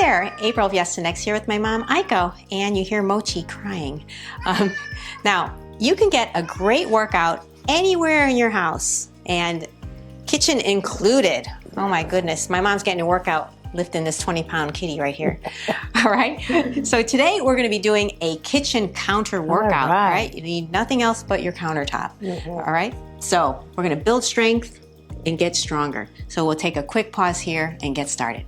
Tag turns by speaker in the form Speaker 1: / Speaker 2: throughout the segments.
Speaker 1: there, April of 𝐿𝐿 here with my mom, 𝐿𝐿𝐥, and you hear Mochi crying. Now, you can get a great workout anywhere in your house, and kitchen included. Oh my goodness, my mom's getting a workout lifting this 20-pound kitty right here. All right, so today we're gonna be doing a kitchen counter workout, all right? You need nothing else but your countertop, all right? So we're gonna build strength and get stronger. So we'll take a quick pause here and get started.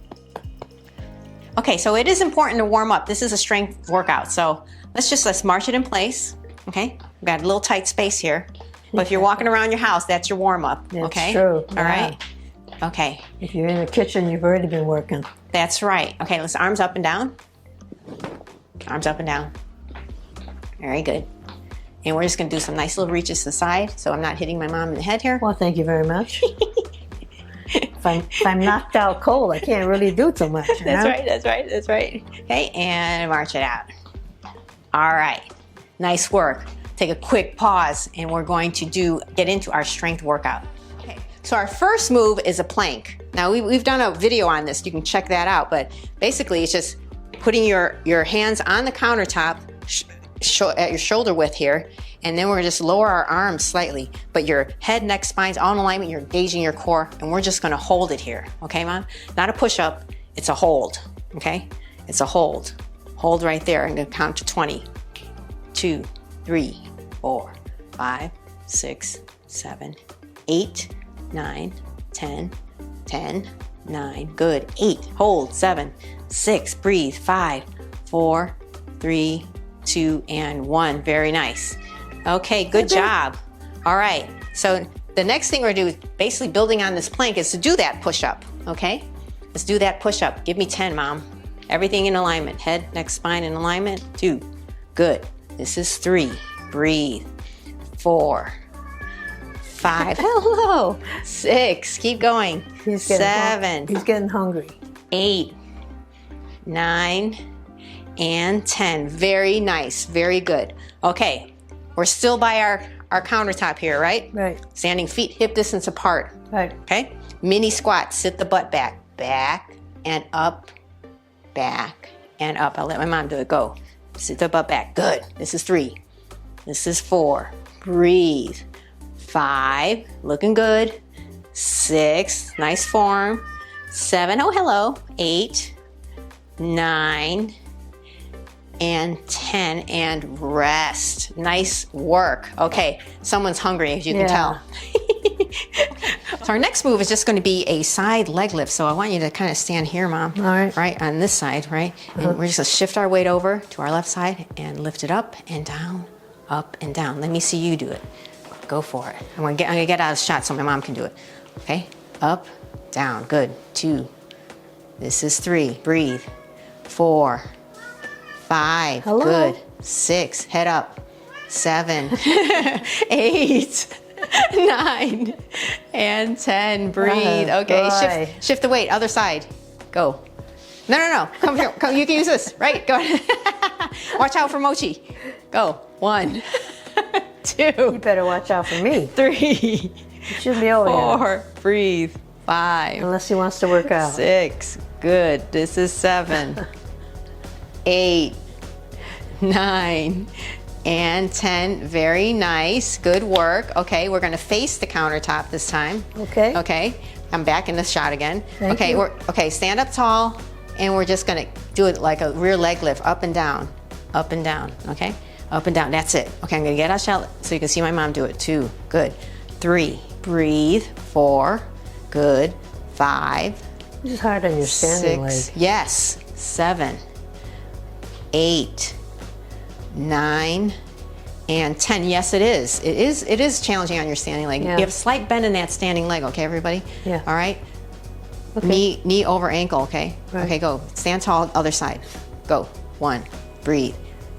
Speaker 1: Okay, so it is important to warm up. This is a strength workout, so let's march it in place, okay? We've got a little tight space here, but if you're walking around your house, that's your warm up, okay?
Speaker 2: That's true.
Speaker 1: All right? Okay.
Speaker 2: If you're in the kitchen, you've already been working.
Speaker 1: That's right. Okay, let's arms up and down. Arms up and down. Very good. And we're just gonna do some nice little reaches to the side, so I'm not hitting my mom in the head here.
Speaker 2: Well, thank you very much. If I'm knocked out cold, I can't really do too much.
Speaker 1: That's right, that's right, that's right. Okay, and march it out. All right, nice work. Take a quick pause, and we're going to get into our strength workout. Okay, so our first move is a plank. Now, we've done a video on this. You can check that out, but basically it's just putting your hands on the countertop at your shoulder width here, and then we're gonna just lower our arms slightly, but your head, neck, spine's all in alignment, you're engaging your core, and we're just gonna hold it here, okay, Mom? Not a push-up, it's a hold, okay? It's a hold. Hold right there. I'm gonna count to 20. 2, 3, 4, 5, 6, 7, 8, 9, 10, 10, 9, good, 8, hold, 7, 6, breathe, 5, 4, 3, 2, and 1, very nice. Okay, good job. All right, so the next thing we're gonna do, basically building on this plank, is to do that push-up, okay? Let's do that push-up. Give me 10, Mom. Everything in alignment, head, neck, spine in alignment, 2, good. This is 3, breathe, 4, 5, hello, 6, keep going, 7,
Speaker 2: he's getting hungry.
Speaker 1: 8, 9, and 10. Very nice, very good. Okay, we're still by our countertop here, right?
Speaker 2: Right.
Speaker 1: Standing feet hip distance apart.
Speaker 2: Right.
Speaker 1: Okay, mini squat, sit the butt back, back and up, back and up. I'll let my mom do it, go. Sit the butt back, good. This is 3, this is 4, breathe. 5, looking good. 6, nice form. 7, oh hello. 8, 9, and 10, and rest. Nice work. Okay, someone's hungry, as you can tell. So our next move is just going to be a side leg lift. So I want you to kind of stand here, Mom.
Speaker 2: All right.
Speaker 1: Right on this side, right? And we're just going to shift our weight over to our left side and lift it up and down, up and down. Let me see you do it. Go for it. I'm gonna get out of shot so my mom can do it. Okay, up, down, good. 2, this is 3, breathe. 4, 5,
Speaker 2: hello.
Speaker 1: Good. 6, head up. 7, 8, 9, and 10, breathe. Okay, shift the weight, other side. Go. No, come here, come, you can use this, right? Go ahead. Watch out for Mochi. Go, 1, 2.
Speaker 2: You better watch out for me.
Speaker 1: 3.
Speaker 2: You should be over
Speaker 1: 4. Breathe. 5.
Speaker 2: Unless he wants to work out.
Speaker 1: 6. Good. This is 7. 8. 9. And 10. Very nice. Good work. Okay, we're going to face the countertop this time.
Speaker 2: Okay.
Speaker 1: Okay. I'm back in the shot again.
Speaker 2: Thank you.
Speaker 1: Okay, stand up tall, and we're just going to do it like a rear leg lift, up and down, okay? Up and down, that's it. Okay, I'm gonna get out shot so you can see my mom do it. 2, good. 3, breathe. 4, good. 5.
Speaker 2: This is hard on your standing
Speaker 1: 6,
Speaker 2: leg.
Speaker 1: yes. 7, 8, 9, and 10. Yes, it is. It is challenging on your standing leg.
Speaker 2: Yeah.
Speaker 1: You have a slight bend in that standing leg, okay, everybody?
Speaker 2: Yeah.
Speaker 1: All right?
Speaker 2: Okay.
Speaker 1: Knee over ankle, okay?
Speaker 2: Right.
Speaker 1: Okay, go. Stand tall, other side. Go. 1, breathe.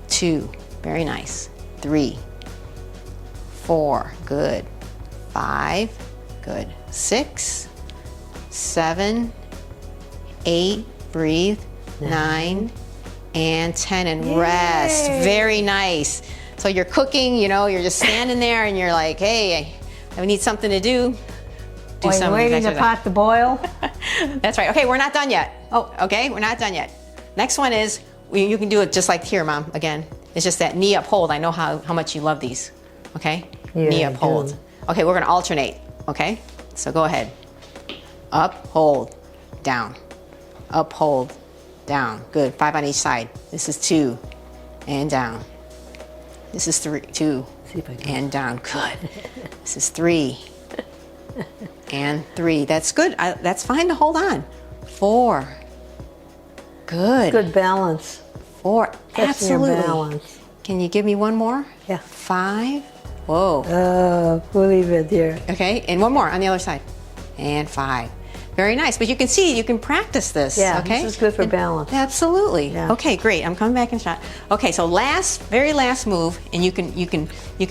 Speaker 1: 2, very nice. 3, 4, good. 5, good. 6, 7, 8, breathe. 9, and 10, and rest. Very nice. So you're cooking, you know, you're just standing there and you're like, hey, I need something to do.
Speaker 2: While you're waiting the pot to boil.
Speaker 1: That's right. Okay, we're not done yet. Oh, okay, we're not done yet. Next one is, you can do it just like here, Mom, again. It's just that knee up hold. I know how much you love these, okay?
Speaker 2: Yeah,
Speaker 1: knee
Speaker 2: I
Speaker 1: up hold.
Speaker 2: do.
Speaker 1: Okay, we're gonna alternate, okay? So go ahead. Up, hold, down. Up, hold, down. Good, 5 on each side. This is 2, and down. This is 3, 2,
Speaker 2: See if I can.
Speaker 1: and down. Good. This is 3, and 3. That's good. That's fine to hold on. 4. Good.
Speaker 2: Good balance.
Speaker 1: 4.
Speaker 2: Testing your
Speaker 1: Absolutely.
Speaker 2: balance.
Speaker 1: Can you give me one more?
Speaker 2: Yeah.
Speaker 1: 5. Whoa.
Speaker 2: We'll leave it there.
Speaker 1: Okay, and one more on the other side. And 5. Very nice. But you can see, you can practice this.
Speaker 2: Yeah,
Speaker 1: okay?
Speaker 2: this is good for
Speaker 1: And-
Speaker 2: balance.
Speaker 1: Absolutely.
Speaker 2: Yeah.
Speaker 1: Okay, great. I'm coming back in shot. Okay, so very last move, and you can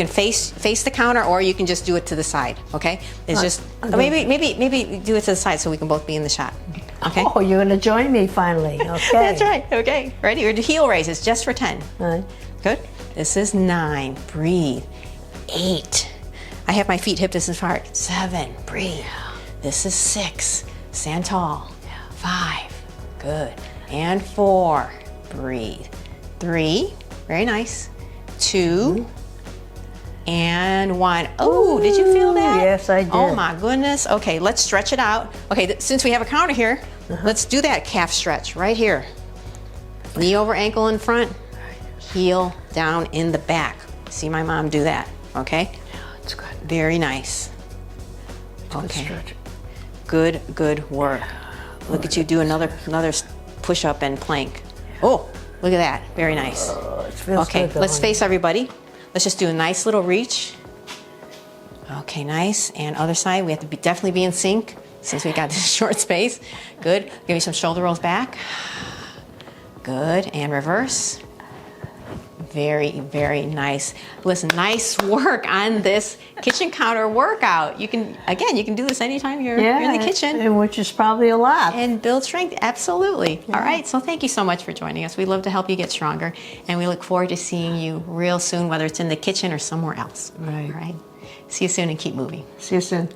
Speaker 1: face the counter, or you can just do it to the side. Okay, it's just maybe do it to the side so we can both be in the shot. Okay.
Speaker 2: Oh, you're gonna join me finally. Okay.
Speaker 1: That's right. Okay. Ready? We're gonna do heel raises just for 10.
Speaker 2: All right.
Speaker 1: Good. This is 9. Breathe. 8. I have my feet hip distance apart. 7. Breathe. This is 6. Stand tall. 5. Good. And 4. Breathe. 3. Very nice. 2. And 1. Oh, did you feel that?
Speaker 2: Yes, I did.
Speaker 1: Oh my goodness. Okay, let's stretch it out. Okay, since we have a counter here, let's do that calf stretch right here. Knee over ankle in front, heel down in the back. See my mom do that, okay?
Speaker 2: Yeah, that's good.
Speaker 1: Very nice.
Speaker 2: Good
Speaker 1: Okay,
Speaker 2: stretch.
Speaker 1: good work. Look at you do another push-up and plank. Oh, look at that, very nice.
Speaker 2: It feels
Speaker 1: Okay,
Speaker 2: good,
Speaker 1: let's
Speaker 2: don't
Speaker 1: face everybody. Let's just do a nice little reach. Okay, nice. And other side, we have to definitely be in sync since we got this short space. Good. Give me some shoulder rolls back. Good. And reverse. Very nice. Listen, nice work on this kitchen counter workout. You can do this anytime you're in the kitchen.
Speaker 2: and which is probably a lot.
Speaker 1: And build strength, absolutely. All right, so thank you so much for joining us. We'd love to help you get stronger, and we look forward to seeing you real soon, whether it's in the kitchen or somewhere else.
Speaker 2: Right.
Speaker 1: All right, see you soon and keep moving.
Speaker 2: See you soon.